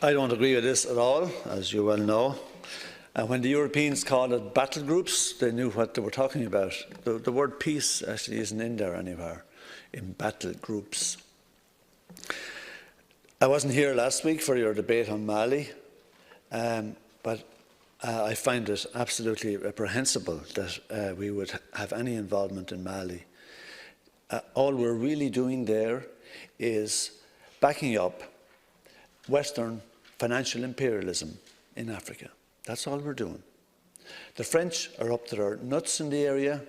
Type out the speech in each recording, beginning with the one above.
I don't agree with this at all, as you well know. When the Europeans called it battle groups, they knew what they were talking about. The word peace actually isn't in there anywhere, in battle groups. I wasn't here last week for your debate on Mali, but I find it absolutely reprehensible that we would have any involvement in Mali. All we're really doing there is backing up Western financial imperialism in Africa. That's all we're doing. The French are up to their nuts in the area,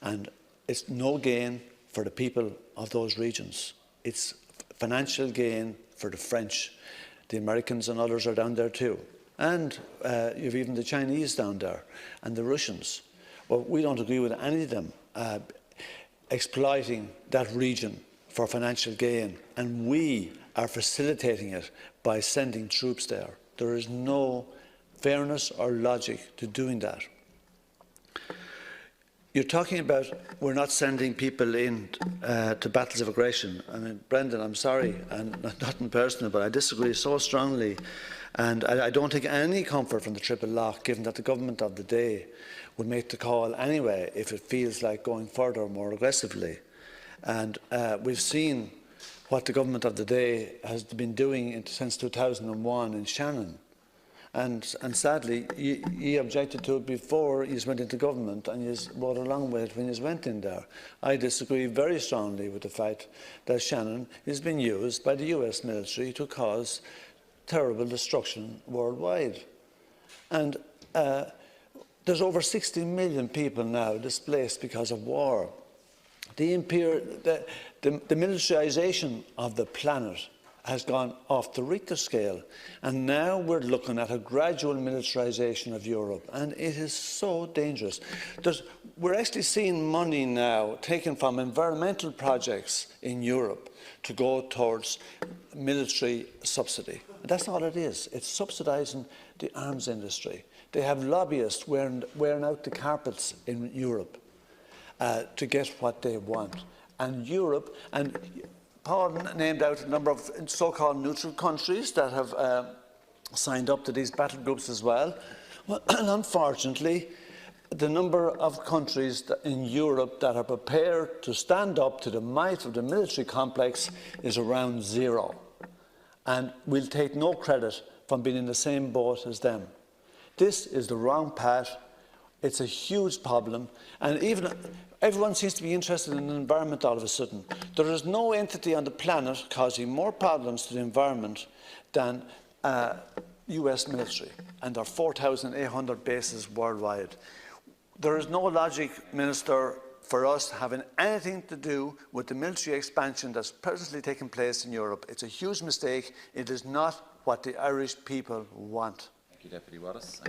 and it's no gain for the people of those regions. It's financial gain for the French. The Americans and others are down there too. And you've even the Chinese down there, and the Russians. Well, we don't agree with any of them exploiting that region for financial gain, and we are facilitating it by sending troops there. There is no fairness or logic to doing that. You're talking about we're not sending people in to battles of aggression. I mean, Brendan, I'm sorry, and nothing personal, but I disagree so strongly. And I don't take any comfort from the triple lock, given that the government of the day would make the call anyway if it feels like going further more aggressively. And we've seen what the government of the day has been doing since 2001 in Shannon. And sadly, he objected to it before he went into government, and he brought along with it when he went in there. I disagree very strongly with the fact that Shannon is being used by the US military to cause terrible destruction worldwide. And there's over 60 million people now displaced because of war. The militarisation of the planet has gone off the Richter scale, and now we're looking at a gradual militarisation of Europe, and it is so dangerous. We're actually seeing money now taken from environmental projects in Europe to go towards military subsidy. That's not what it is. It's subsidising the arms industry. They have lobbyists wearing out the carpets in Europe to get what they want. And Europe, and Paul named out a number of so-called neutral countries that have signed up to these battle groups as well. Well, unfortunately, the number of countries in Europe that are prepared to stand up to the might of the military complex is around 0. And we'll take no credit from being in the same boat as them. This is the wrong path. It's a huge problem, and even everyone seems to be interested in the environment all of a sudden. There is no entity on the planet causing more problems to the environment than US military, and there are 4,800 bases worldwide. There is no logic, Minister, for us having anything to do with the military expansion that's presently taking place in Europe. It's a huge mistake. It is not what the Irish people want. Thank you, Deputy Wallace.